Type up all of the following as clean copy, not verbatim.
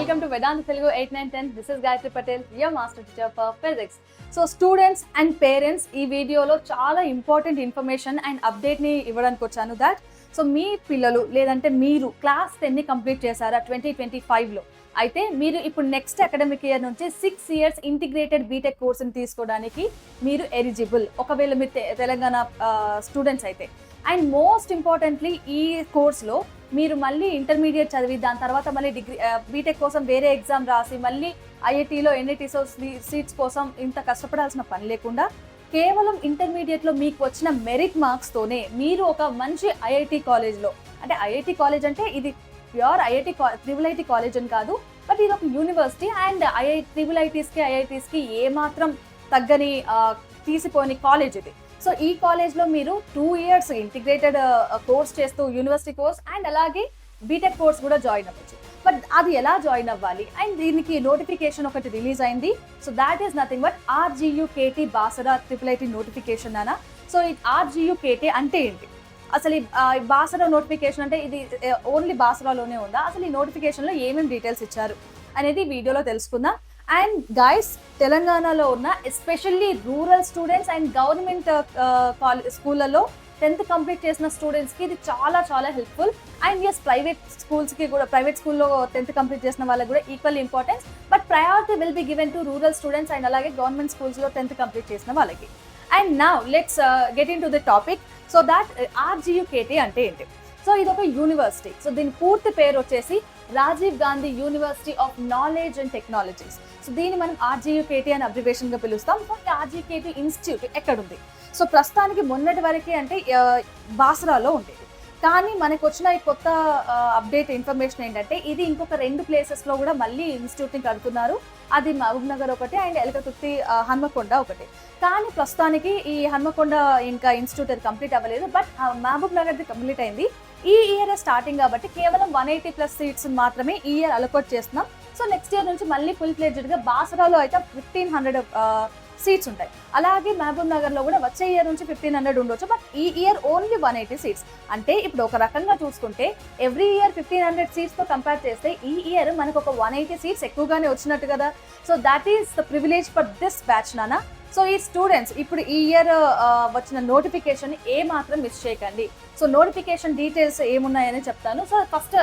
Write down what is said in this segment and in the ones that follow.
Welcome to Vedanta Telugu 8-9-10. This is Gayatri Patel, your master teacher for physics. So students and parents, ఈ వీడియోలో చాలా important information and అప్డేట్ని ఇవ్వడానికి వచ్చాను that so మీ పిల్లలు లేదంటే మీరు క్లాస్ 10ని కంప్లీట్ చేశారా 2025లో అయితే మీరు ఇప్పుడు నెక్స్ట్ అకాడమిక్ ఇయర్ నుంచి 6 years ఇంటిగ్రేటెడ్ బీటెక్ కోర్సుని తీసుకోవడానికి మీరు ఎలిజిబుల్ ఒకవేళ మీరు తెలంగాణ స్టూడెంట్స్ అయితే. అండ్ మోస్ట్ ఇంపార్టెంట్లీ ఈ కోర్స్లో మీరు మళ్ళీ ఇంటర్మీడియట్ చదివి దాని తర్వాత మళ్ళీ డిగ్రీ బీటెక్ కోసం వేరే ఎగ్జామ్ రాసి మళ్ళీ ఐఐటీలో ఎన్ఐటీసో సీట్స్ కోసం ఇంత కష్టపడాల్సిన పని లేకుండా కేవలం ఇంటర్మీడియట్లో మీకు వచ్చిన మెరిట్ మార్క్స్తోనే మీరు ఒక మంచి ఐఐటీ కాలేజ్లో, అంటే ఐఐటీ కాలేజ్ అంటే ఇది ప్యూర్ ట్రిపుల్ ఐటీ కాలేజ్ అని కాదు, బట్ ఇది ఒక యూనివర్సిటీ అండ్ ట్రిపుల్ ఐఐటీస్కి ఏమాత్రం తగ్గని తీసిపోని కాలేజ్ ఇది. సో ఈ కాలేజ్లో మీరు 2 years ఇంటిగ్రేటెడ్ కోర్స్ చేస్తూ యూనివర్సిటీ కోర్స్ అండ్ అలాగే బీటెక్ కోర్స్ కూడా జాయిన్ అవ్వచ్చు. బట్ అది ఎలా జాయిన్ అవ్వాలి అండ్ దీనికి నోటిఫికేషన్ ఒకటి రిలీజ్ అయింది. So that is nothing but RGUKT Basara triple IT notification అనా. సో ఈ RGUKT అంటే ఏంటి, అసలు ఈ బాసరా నోటిఫికేషన్ అంటే ఇది ఓన్లీ బాసరాలోనే ఉందా, అసలు ఈ నోటిఫికేషన్లో ఏమేమి డీటెయిల్స్ ఇచ్చారు అనేది వీడియోలో తెలుసుకుందాం. అండ్ గైస్, తెలంగాణలో ఉన్న especially rural students and government స్కూళ్ళలో 10th కంప్లీట్ చేసిన స్టూడెంట్స్కి ఇది చాలా చాలా హెల్ప్ఫుల్. అండ్ ఎస్, ప్రైవేట్ స్కూల్స్కి కూడా, ప్రైవేట్ స్కూల్లో 10th కంప్లీట్ చేసిన వాళ్ళకి కూడా equal importance, but priority will be given to rural students and అలాగే గవర్నమెంట్ స్కూల్స్లో 10th కంప్లీట్ చేసిన వాళ్ళకి. And now let's get in to the topic. So that RGUKT అంటే ఏంటి? సో ఇది ఒక యూనివర్సిటీ. సో దీని పూర్తి పేరు వచ్చేసి Rajiv Gandhi university of knowledge and technologies. So దీన్ని మనం RGUKT అని అబ్రివేషన్గా పిలుస్తాం. సో ఈ RGUKT ఇన్స్టిట్యూట్ ఎక్కడుంది? సో ప్రస్తుతానికి మొన్నటి వరకే అంటే బాసరాలో ఉండేది, కానీ మనకు వచ్చిన ఈ కొత్త అప్డేట్ ఇన్ఫర్మేషన్ ఏంటంటే ఇది ఇంకొక 2 ప్లేసెస్లో కూడా మళ్ళీ ఇన్స్టిట్యూట్ని కడుతున్నారు. అది మహబూబ్ నగర్ ఒకటి అండ్ ఎలకతుర్తి హన్మకొండ ఒకటి. కానీ ప్రస్తుతానికి ఈ హన్మకొండ ఇంకా ఇన్స్టిట్యూట్ అది కంప్లీట్ అవ్వలేదు, బట్ మహబూబ్ నగర్ది కంప్లీట్ అయింది. ఈ ఇయర్ స్టార్టింగ్ కాబట్టి కేవలం 180+ సీట్స్ మాత్రమే ఈ ఇయర్ అలొకేట్ చేస్తున్నాం. సో నెక్స్ట్ ఇయర్ నుంచి మళ్ళీ ఫుల్ ఫ్లెడ్జ్డ్గా బాసరాలో అయితే 1500 సీట్స్ ఉంటాయి. అలాగే మహబూబ్ నగర్లో కూడా వచ్చే ఇయర్ నుంచి 1500 ఉండొచ్చు, బట్ ఈ ఇయర్ ఓన్లీ 180 సీట్స్. అంటే ఇప్పుడు ఒక రకంగా చూసుకుంటే ఎవ్రీ ఇయర్ 1500 సీట్స్తో కంపేర్ చేస్తే ఈ ఇయర్ మనకు ఒక 180 సీట్స్ ఎక్కువగానే వచ్చినట్టు కదా. So that is the privilege for this batch నానా. సో ఈ స్టూడెంట్స్ ఇప్పుడు ఈ ఇయర్ వచ్చిన నోటిఫికేషన్ ఏ మాత్రం మిస్ చేయకండి. సో నోటిఫికేషన్ డీటెయిల్స్ ఏమున్నాయని చెప్తాను. సో ఫస్ట్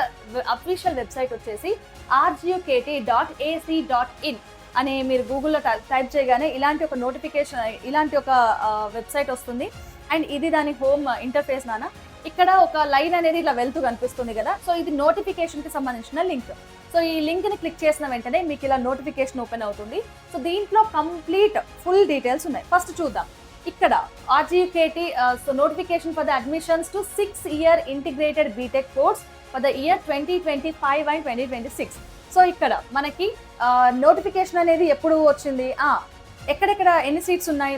అఫీషియల్ వెబ్సైట్ వచ్చేసి RGUKT.ac.in అని మీరు గూగుల్లో టైప్ చేయగానే ఇలాంటి ఒక నోటిఫికేషన్, ఇలాంటి ఒక వెబ్సైట్ వస్తుంది. అండ్ ఇది దాని హోమ్ ఇంటర్ఫేస్ నానా. ఇక్కడ ఒక లైన్ అనేది ఇలా వెళ్తూ కనిపిస్తుంది కదా. సో ఇది నోటిఫికేషన్కి సంబంధించిన లింక్. సో ఈ లింక్ని క్లిక్ చేసిన వెంటనే మీకు ఇలా నోటిఫికేషన్ ఓపెన్ అవుతుంది. సో దీంట్లో కంప్లీట్ ఫుల్ డీటెయిల్స్ ఉన్నాయి. ఫస్ట్ చూద్దాం. ఇక్కడ RGUKT so notification for the admissions to 6 year integrated BTech course for the year 2025 and 2026. So ఇక్కడ మనకి నోటిఫికేషన్ అనేది ఎప్పుడు వచ్చింది, ఎక్కడెక్కడ ఎన్ని సీట్స్ ఉన్నాయి.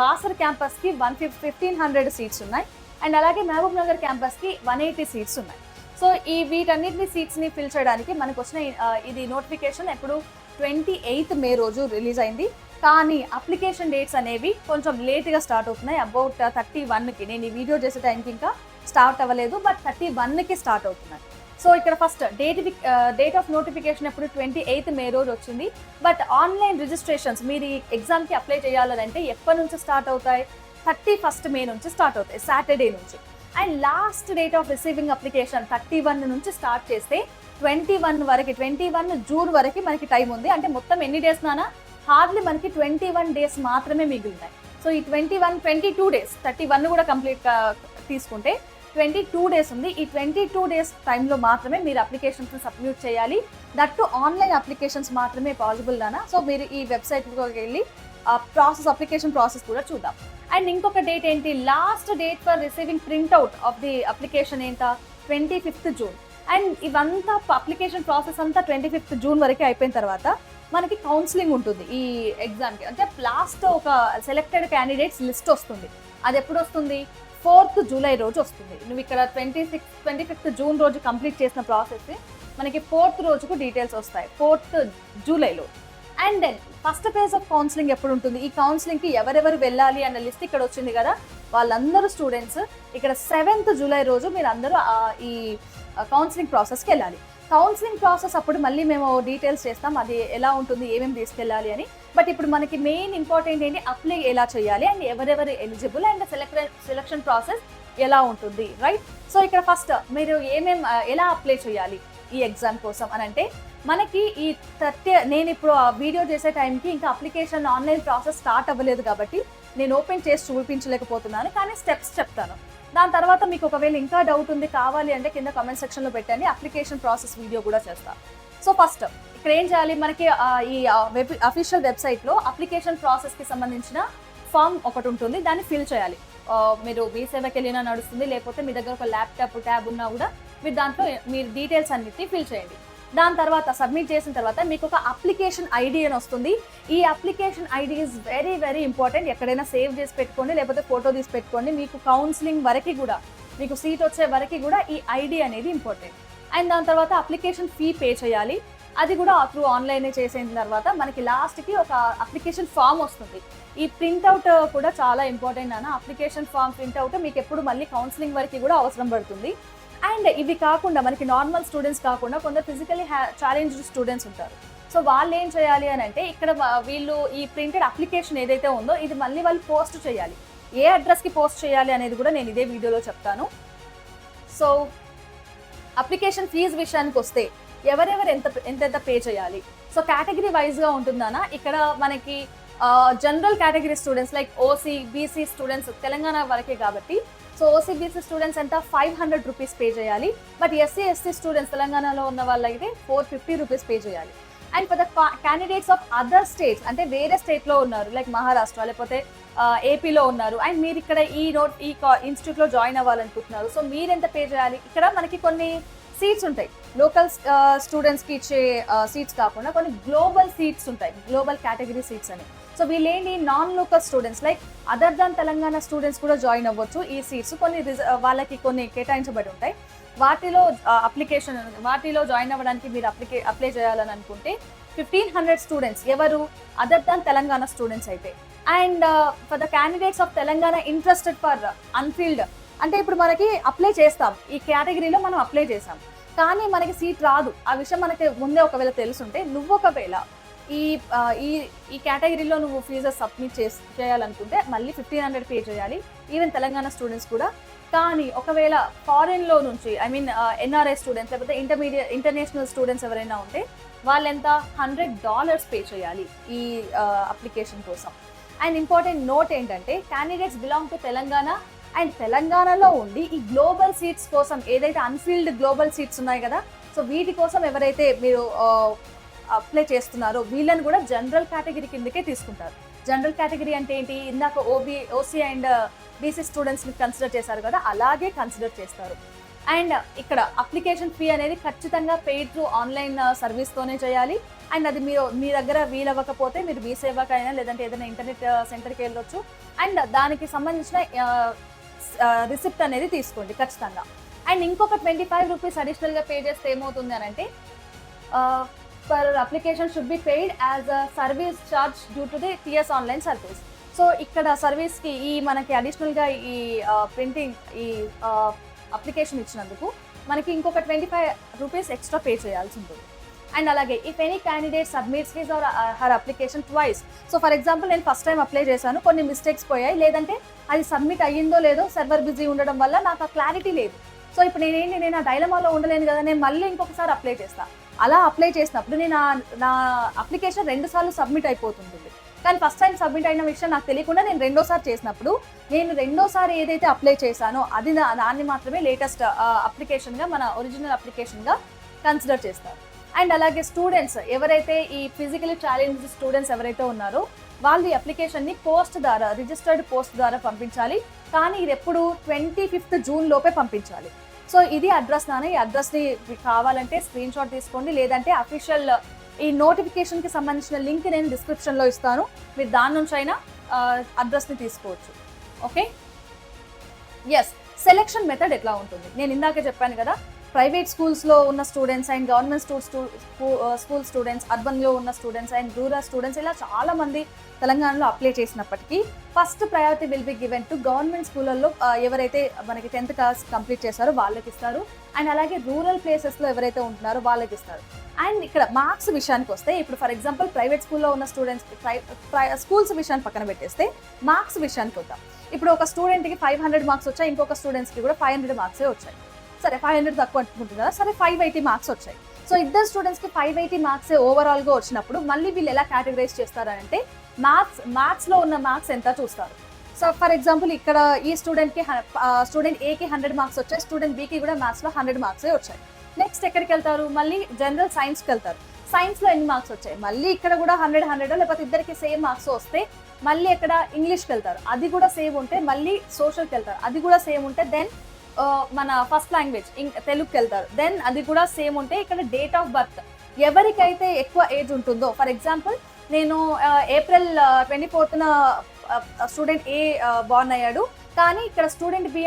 బాసర్ క్యాంపస్కి 1500 సీట్స్ ఉన్నాయి అండ్ అలాగే మహబూబ్ నగర్ క్యాంపస్కి 180 సీట్స్ ఉన్నాయి. సో ఈ వీటన్నిటిని సీట్స్ని ఫిల్ చేయడానికి మనకు వచ్చిన ఇది నోటిఫికేషన్ ఎప్పుడు 28th May రోజు రిలీజ్ అయింది. కానీ అప్లికేషన్ డేట్స్ అనేవి కొంచెం లేట్గా స్టార్ట్ అవుతున్నాయి. అబౌట్ 31కి, నేను ఈ వీడియో చేసే టైంకి ఇంకా స్టార్ట్ అవ్వలేదు, బట్ 31కి స్టార్ట్ అవుతున్నాయి. సో ఇక్కడ ఫస్ట్ డేట్ ఆఫ్ నోటిఫికేషన్ ఎప్పుడు 28th May రోజు వచ్చింది. బట్ ఆన్లైన్ రిజిస్ట్రేషన్స్ మీరు ఈ ఎగ్జామ్కి అప్లై చేయాలంటే ఎప్పటి నుంచి స్టార్ట్ అవుతాయి? 31st May నుంచి స్టార్ట్ అవుతాయి, సాటర్డే నుంచి. And last date of receiving application 31 నుంచి స్టార్ట్ చేస్తే 21 June వరకు మనకి టైం ఉంది. అంటే మొత్తం ఎన్ని డేస్ నానా? హార్డ్లీ మనకి 21 days మాత్రమే మిగిలినాయి. సో ఈ 22 days, 31 కూడా కంప్లీట్ తీసుకుంటే 22 days ఉంది. ఈ 22 days టైంలో మాత్రమే మీరు అప్లికేషన్స్ సబ్మిట్ చేయాలి. దట్టు ఆన్లైన్ అప్లికేషన్స్ మాత్రమే పాసిబుల్ నానా. సో మీరు ఈ వెబ్సైట్కి వెళ్ళి అప్లికేషన్ ప్రాసెస్ కూడా చూద్దాం. అండ్ ఇంకొక డేట్ ఏంటి, last date for receiving printout of the application ఏంటా? 25th June. అండ్ ఇవంతా అప్లికేషన్ ప్రాసెస్ అంతా 25th June వరకే అయిపోయిన తర్వాత మనకి కౌన్సిలింగ్ ఉంటుంది ఈ ఎగ్జామ్కి. అంటే లాస్ట్ ఒక సెలెక్టెడ్ క్యాండిడేట్స్ లిస్ట్ వస్తుంది. అది ఎప్పుడు వస్తుంది? 4th July రోజు వస్తుంది. నువ్వు ఇక్కడ 25th June రోజు కంప్లీట్ చేసిన ప్రాసెస్ మనకి 4th రోజుకు డీటెయిల్స్ వస్తాయి, 4th July. And then first phase of counselling ఎప్పుడు ఉంటుంది? ఈ కౌన్సిలింగ్కి ఎవరెవరు వెళ్ళాలి అన్న లిస్ట్ ఇక్కడ వచ్చింది కదా. వాళ్ళందరూ స్టూడెంట్స్ ఇక్కడ 7th July రోజు మీరు అందరూ ఈ కౌన్సిలింగ్ ప్రాసెస్కి వెళ్ళాలి. కౌన్సిలింగ్ ప్రాసెస్ అప్పుడు మళ్ళీ మేము డీటెయిల్స్ చేస్తాం, అది ఎలా ఉంటుంది, ఏమేమి తీసుకెళ్ళాలి అని. బట్ ఇప్పుడు మనకి మెయిన్ ఇంపార్టెంట్ ఏంటి, అప్లై ఎలా చేయాలి అండ్ ఎవరెవరు ఎలిజిబుల్ అండ్ సెలక్షన్ ప్రాసెస్ ఎలా ఉంటుంది, రైట్? సో ఇక్కడ ఫస్ట్ మీరు ఎలా అప్లై చేయాలి ఈ ఎగ్జామ్ కోసం అని అంటే, మనకి ఈ నేను ఇప్పుడు ఆ వీడియో చేసే టైంకి ఇంకా అప్లికేషన్ ఆన్లైన్ ప్రాసెస్ స్టార్ట్ అవ్వలేదు కాబట్టి నేను ఓపెన్ చేసి చూపించలేకపోతున్నాను, కానీ స్టెప్స్ చెప్తాను. దాని తర్వాత మీకు ఒకవేళ ఇంకా డౌట్ ఉంది కావాలి అంటే కింద కామెంట్ సెక్షన్లో పెట్టండి, అప్లికేషన్ ప్రాసెస్ వీడియో కూడా చేస్తాను. సో ఫస్ట్ ఇక్కడ ఏం చేయాలి, మనకి ఈ అఫీషియల్ వెబ్సైట్లో అప్లికేషన్ ప్రాసెస్కి సంబంధించిన ఫామ్ ఒకటి ఉంటుంది, దాన్ని ఫిల్ చేయాలి. మీరు మీ సేవకి వెళ్ళినా నడుస్తుంది, లేకపోతే మీ దగ్గర ఒక ల్యాప్టాప్ ట్యాబ్ ఉన్నా కూడా మీరు దాంట్లో మీరు డీటెయిల్స్ అన్నిటిని ఫిల్ చేయండి. దాని తర్వాత సబ్మిట్ చేసిన తర్వాత మీకు ఒక అప్లికేషన్ ఐడి అని వస్తుంది. ఈ application ID is very very important. ఎక్కడైనా సేవ్ చేసి పెట్టుకోండి, లేకపోతే ఫోటో తీసి పెట్టుకోండి. మీకు కౌన్సిలింగ్ వరకు కూడా, మీకు సీట్ వచ్చే వరకు కూడా ఈ ఐడి అనేది ఇంపార్టెంట్. అండ్ దాని తర్వాత అప్లికేషన్ ఫీ పే చేయాలి, అది కూడా త్రూ ఆన్లైన్ చేసిన తర్వాత మనకి లాస్ట్కి ఒక అప్లికేషన్ ఫామ్ వస్తుంది. ఈ ప్రింట్అవుట్ కూడా చాలా ఇంపార్టెంట్ అన్న, అప్లికేషన్ ఫామ్ ప్రింట్అవుట్ మీకు ఎప్పుడు మళ్ళీ కౌన్సిలింగ్ వరకు కూడా అవసరం పడుతుంది. అండ్ ఇవి కాకుండా మనకి నార్మల్ స్టూడెంట్స్ కాకుండా కొందరు ఫిజికలీ ఛాలెంజ్డ్ స్టూడెంట్స్ ఉంటారు. సో వాళ్ళు ఏం చేయాలి అని అంటే, ఇక్కడ వీళ్ళు ఈ ప్రింటెడ్ అప్లికేషన్ ఏదైతే ఉందో ఇది మళ్ళీ వాళ్ళు పోస్ట్ చేయాలి. ఏ అడ్రస్కి పోస్ట్ చేయాలి అనేది కూడా నేను ఇదే వీడియోలో చెప్తాను. సో అప్లికేషన్ ఫీజు విషయానికి వస్తే ఎవరెవరు ఎంత పే చేయాలి, సో కేటగిరీ వైజ్గా ఉంటుందనా. ఇక్కడ మనకి general category students like OC BC students Telangana వరకే కాబట్టి, సో ఓసీ బీసీ స్టూడెంట్స్ ఎంత 500 రూపీస్ పే చేయాలి. బట్ ఎస్సీ ఎస్టీ స్టూడెంట్స్ తెలంగాణలో ఉన్న వాళ్ళైతే 450 రూపీస్ పే చేయాలి. And for the candidates of other states, అంటే వేరే స్టేట్లో ఉన్నారు లైక్ మహారాష్ట్ర లేకపోతే ఏపీలో ఉన్నారు అండ్ మీరు ఇక్కడ ఈ ఇన్స్టిట్యూట్లో జాయిన్ అవ్వాలనుకుంటున్నారు, సో మీరు ఎంత పే చేయాలి. ఇక్కడ మనకి కొన్ని సీట్స్ ఉంటాయి, లోకల్ స్టూడెంట్స్కి ఇచ్చే సీట్స్ కాకుండా కొన్ని గ్లోబల్ సీట్స్ ఉంటాయి, గ్లోబల్ కేటగిరీ సీట్స్ అని. సో వీళ్ళేంటి non local students like other than Telangana students కూడా జాయిన్ అవ్వచ్చు. ఈ సీట్స్ వాళ్ళకి కొన్ని కేటాయించబడి ఉంటాయి. వాటిలో జాయిన్ అవ్వడానికి మీరు అప్లై చేయాలని అనుకుంటే 1500 స్టూడెంట్స్ ఎవరు అదర్ దాన్ తెలంగాణ స్టూడెంట్స్ అయితే. And for the candidates of Telangana interested for unfilled, అంటే ఇప్పుడు మనకి అప్లై చేస్తాం, ఈ కేటగిరీలో మనం అప్లై చేసాం కానీ మనకి సీట్ రాదు, ఆ విషయం మనకి ముందే ఒకవేళ తెలుసుంటే నువ్వు ఒకవేళ ఈ కేటగిరీలో నువ్వు ఫీజెస్ సబ్మిట్ చేయాలనుకుంటే మళ్ళీ 1500 పే చేయాలి, ఈవెన్ తెలంగాణ స్టూడెంట్స్ కూడా. కానీ ఒకవేళ ఫారిన్లో నుంచి ఎన్ఆర్ఐ స్టూడెంట్స్ లేకపోతే ఇంటర్నేషనల్ స్టూడెంట్స్ ఎవరైనా ఉంటే వాళ్ళెంత $100 పే చేయాలి ఈ అప్లికేషన్ కోసం. అండ్ ఇంపార్టెంట్ నోట్ ఏంటంటే, candidates belong to Telangana and తెలంగాణలో ఉండి ఈ గ్లోబల్ సీట్స్ కోసం ఏదైతే అన్ఫీల్డ్ గ్లోబల్ సీట్స్ ఉన్నాయి కదా, సో వీటి కోసం ఎవరైతే మీరు అప్లై చేస్తున్నారో వీళ్ళని కూడా జనరల్ కేటగిరీ కిందకే తీసుకుంటారు. జనరల్ కేటగిరీ అంటే ఏంటి, ఇందాక ఓసీ అండ్ బీసీ స్టూడెంట్స్ని కన్సిడర్ చేశారు కదా, అలాగే కన్సిడర్ చేస్తారు. అండ్ ఇక్కడ అప్లికేషన్ ఫీ అనేది ఖచ్చితంగా పెయిడ్ త్రూ ఆన్లైన్ సర్వీస్తోనే చేయాలి. అండ్ అది మీ దగ్గర వీలవ్వకపోతే మీరు మీ సేవకైనా లేదంటే ఏదైనా ఇంటర్నెట్ సెంటర్కి వెళ్ళొచ్చు. అండ్ దానికి సంబంధించిన రిసిప్ట్ అనేది తీసుకోండి ఖచ్చితంగా. అండ్ ఇంకొక 25 రూపీస్ అడిషనల్గా పే చేస్తే ఏమవుతుంది అని అంటే, per application should be paid as a service charge due to the TS online service. So ఇక్కడ సర్వీస్కి మనకి అడిషనల్గా ఈ ప్రింటింగ్ అప్లికేషన్ ఇచ్చినందుకు మనకి ఇంకొక 25 రూపీస్ ఎక్స్ట్రా పే చేయాల్సి ఉంటుంది. అండ్ అలాగే if any candidate submits his or her application twice, so for example నేను ఫస్ట్ టైం అప్లై చేశాను, కొన్ని మిస్టేక్స్ పోయాయి, లేదంటే అది సబ్మిట్ అయ్యిందో లేదో సర్వర్ బిజీ ఉండడం వల్ల నాకు ఆ క్లారిటీ లేదు. సో ఇప్పుడు నేను ఆ డైలమాలో ఉండలేను కదా, నేను మళ్ళీ ఇంకొకసారి అప్లై చేస్తాను. అలా అప్లై చేసినప్పుడు నా అప్లికేషన్ 2 సార్లు సబ్మిట్ అయిపోతుంటుంది. కానీ ఫస్ట్ టైం సబ్మిట్ అయిన విషయం నాకు తెలియకుండా నేను రెండోసారి చేసినప్పుడు, నేను రెండోసారి ఏదైతే అప్లై చేశానో అది దాన్ని మాత్రమే లేటెస్ట్ అప్లికేషన్గా, మన ఒరిజినల్ అప్లికేషన్గా కన్సిడర్ చేస్తారు. అండ్ అలాగే స్టూడెంట్స్ ఎవరైతే ఈ ఫిజికలీ ఛాలెంజ్డ్ స్టూడెంట్స్ ఎవరైతే ఉన్నారో వాళ్ళు ఈ అప్లికేషన్ని పోస్ట్ ద్వారా, రిజిస్టర్డ్ పోస్ట్ ద్వారా పంపించాలి. కానీ ఇది ఎప్పుడు 25th జూన్ లోపే పంపించాలి. సో ఇది అడ్రస్ ఈ అడ్రస్ని కావాలంటే స్క్రీన్ షాట్ తీసుకోండి, లేదంటే అఫీషియల్ ఈ నోటిఫికేషన్కి సంబంధించిన లింక్ నేను డిస్క్రిప్షన్లో ఇస్తాను, మీరు దాని నుంచి అయినా అడ్రస్ని తీసుకోవచ్చు. Okay, yes. సెలెక్షన్ మెథడ్ ఎట్లా ఉంటుంది, నేను ఇందాక చెప్పాను కదా, ప్రైవేట్ స్కూల్స్లో ఉన్న students and government school students, అర్బన్లో ఉన్న స్టూడెంట్స్ అండ్ రూరల్ స్టూడెంట్స్, ఇలా చాలామంది తెలంగాణలో అప్లై చేసినప్పటికీ first priority will be given to government స్కూళ్ళల్లో ఎవరైతే మనకి 10th క్లాస్ కంప్లీట్ చేస్తారో వాళ్ళకి ఇస్తారు. అండ్ అలాగే రూరల్ ప్లేసెస్లో ఎవరైతే ఉంటున్నారో వాళ్ళకి ఇస్తారు. అండ్ ఇక్కడ మార్క్స్ విషయానికి వస్తే, ఇప్పుడు ఫర్ ఎగ్జాంపుల్ ప్రైవేట్ స్కూల్లో ఉన్న స్టూడెంట్స్ స్కూల్స్ విషయాన్ని పక్కన పెట్టేస్తే మార్క్స్ విషయానికి వద్దాం. ఇప్పుడు ఒక స్టూడెంట్కి 500 మార్క్స్ వచ్చాయి, ఇంకొక స్టూడెంట్స్కి కూడా 500 మార్క్సే వచ్చాయి. సరే 500 తక్కువ అనుకుంటుంది కదా, సరే 580 మార్క్స్ వచ్చాయి. సో ఇద్దరు స్టూడెంట్స్కి 580 మార్క్సే ఓవరాల్గా వచ్చినప్పుడు మళ్ళీ వీళ్ళు ఎలా కేటగరైజ్ చేస్తారంటే మ్యాథ్స్లో ఉన్న మార్క్స్ ఎంత చూస్తారు. సో ఫర్ ఎగ్జాంపుల్ ఇక్కడ ఈ స్టూడెంట్కి స్టూడెంట్ ఏకి 100 మార్క్స్ వచ్చాయి, స్టూడెంట్ బికి కూడా మ్యాథ్స్లో 100 మార్క్సే వచ్చాయి. నెక్స్ట్ ఎక్కడికి వెళ్తారు, మళ్ళీ జనరల్ సైన్స్కి వెళ్తారు. సైన్స్లో ఎన్ని మార్క్స్ వచ్చాయి, మళ్ళీ ఇక్కడ కూడా 100 లేకపోతే ఇద్దరికి సేమ్ మార్క్స్ వస్తే మళ్ళీ ఇక్కడ ఇంగ్లీష్కి వెళ్తారు, అది కూడా సేమ్ ఉంటే మళ్ళీ సోషల్కి వెళ్తారు, అది కూడా సేమ్ ఉంటే దెన్ మన ఫస్ట్ లాంగ్వేజ్ తెలుగుకి వెళ్తారు, దెన్ అది కూడా సేమ్ ఉంటే ఇక్కడ డేట్ ఆఫ్ బర్త్ ఎవరికైతే ఎక్కువ ఏజ్ ఉంటుందో, ఫర్ ఎగ్జాంపుల్ నేను ఏప్రిల్ 24న స్టూడెంట్ ఏ బార్న్ అయ్యాడు, కానీ ఇక్కడ స్టూడెంట్ బి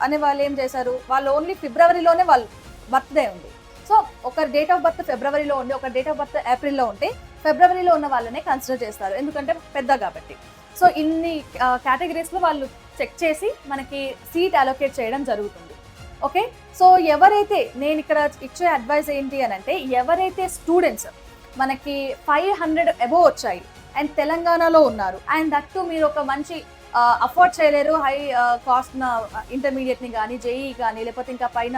అనే వాళ్ళు ఏం చేశారు, వాళ్ళు ఓన్లీ ఫిబ్రవరిలోనే వాళ్ళు బర్త్డే ఉంది. సో ఒక డేట్ ఆఫ్ బర్త్ ఫిబ్రవరిలో ఉండి ఒక డేట్ ఆఫ్ బర్త్ ఏప్రిల్లో ఉంటే ఫిబ్రవరిలో ఉన్న వాళ్ళనే కన్సిడర్ చేస్తారు, ఎందుకంటే పెద్ద కాబట్టి. సో ఇన్ని కేటగిరీస్లో వాళ్ళు చెక్ చేసి మనకి సీట్ అలొకేట్ చేయడం జరుగుతుంది. ఓకే, సో ఎవరైతే నేను ఇక్కడ ఇచ్చే అడ్వైస్ ఏంటి అని అంటే, ఎవరైతే స్టూడెంట్స్ మనకి 500 అబోవ్ వచ్చాయి అండ్ తెలంగాణలో ఉన్నారు, అండ్ దట్టు మీరు ఒక మంచి అఫోర్డ్ చేయలేరు, హై కాస్ట్ ఇంటర్మీడియట్ని కానీ జేఈ కానీ లేకపోతే ఇంకా పైన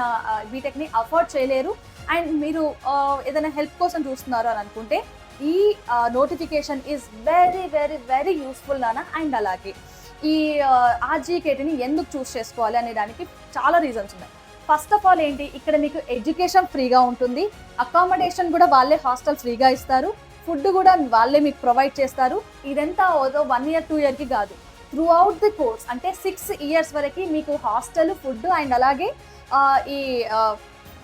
బీటెక్ని అఫోర్డ్ చేయలేరు, అండ్ మీరు ఏదైనా హెల్ప్ కోసం చూస్తున్నారు అని అనుకుంటే ఈ notification is very very very useful నాన్న. అండ్ అలాగే ఈ ఆర్జీకేటీని ఎందుకు చూస్ చేసుకోవాలి అనే దానికి చాలా రీజన్స్ ఉన్నాయి. ఫస్ట్ ఆఫ్ ఆల్ ఏంటి, ఇక్కడ మీకు ఎడ్యుకేషన్ ఫ్రీగా ఉంటుంది, అకామిడేషన్ కూడా వాళ్ళే హాస్టల్ ఫ్రీగా ఇస్తారు, ఫుడ్ కూడా వాళ్ళే మీకు ప్రొవైడ్ చేస్తారు. ఇదంతా 1 year 2 yearకి కాదు, త్రూ అవుట్ ది కోర్స్ అంటే 6 years వరకు మీకు హాస్టల్, ఫుడ్ అండ్ అలాగే ఈ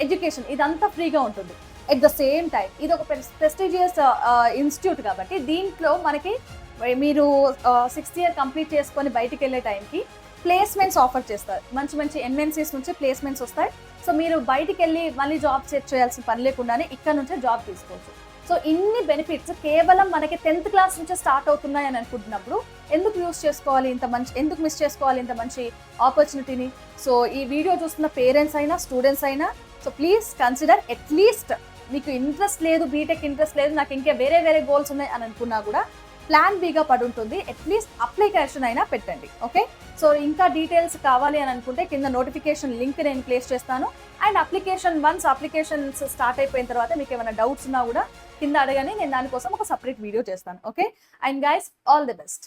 ఎడ్యుకేషన్ ఇదంతా ఫ్రీగా ఉంటుంది. ఎట్ ద సేమ్ టైం ఇది ఒక ప్రెస్టీజియస్ ఇన్స్టిట్యూట్ కాబట్టి దీంట్లో మనకి మీరు 6th year కంప్లీట్ చేసుకొని బయటికి వెళ్ళే టైంకి ప్లేస్మెంట్స్ ఆఫర్ చేస్తారు, మంచి మంచి MNCs నుంచి ప్లేస్మెంట్స్ వస్తాయి. సో మీరు బయటికి వెళ్ళి మళ్ళీ జాబ్ సెట్ చేయాల్సిన పని లేకుండానే ఇక్కడ నుంచే జాబ్ తీసుకోవచ్చు. సో ఇన్ని బెనిఫిట్స్ కేవలం మనకి 10th క్లాస్ నుంచే స్టార్ట్ అవుతున్నాయి అని అనుకుంటున్నప్పుడు ఎందుకు యూస్ చేసుకోవాలి ఎందుకు మిస్ చేసుకోవాలి ఇంత మంచి ఆపర్చునిటీని. సో ఈ వీడియో చూస్తున్న పేరెంట్స్ అయినా స్టూడెంట్స్ అయినా సో ప్లీజ్ కన్సిడర్. అట్లీస్ట్ మీకు ఇంట్రెస్ట్ లేదు, బీటెక్ ఇంట్రెస్ట్ లేదు, నాకు ఇంకా వేరే గోల్స్ ఉన్నాయి అని అనుకున్నా కూడా ప్లాన్ బిగా పడి ఉంటుంది, అట్లీస్ట్ అప్లికేషన్ అయినా పెట్టండి. ఓకే, సో ఇంకా డీటెయిల్స్ కావాలి అని అనుకుంటే కింద నోటిఫికేషన్ లింక్ నేను ప్లేస్ చేస్తాను. అండ్ వన్స్ అప్లికేషన్స్ స్టార్ట్ అయిపోయిన తర్వాత మీకు ఏమైనా డౌట్స్ ఉన్నా కూడా కింద అడగని, నేను దానికోసం ఒక సపరేట్ వీడియో చేస్తాను. Okay, and guys all the best.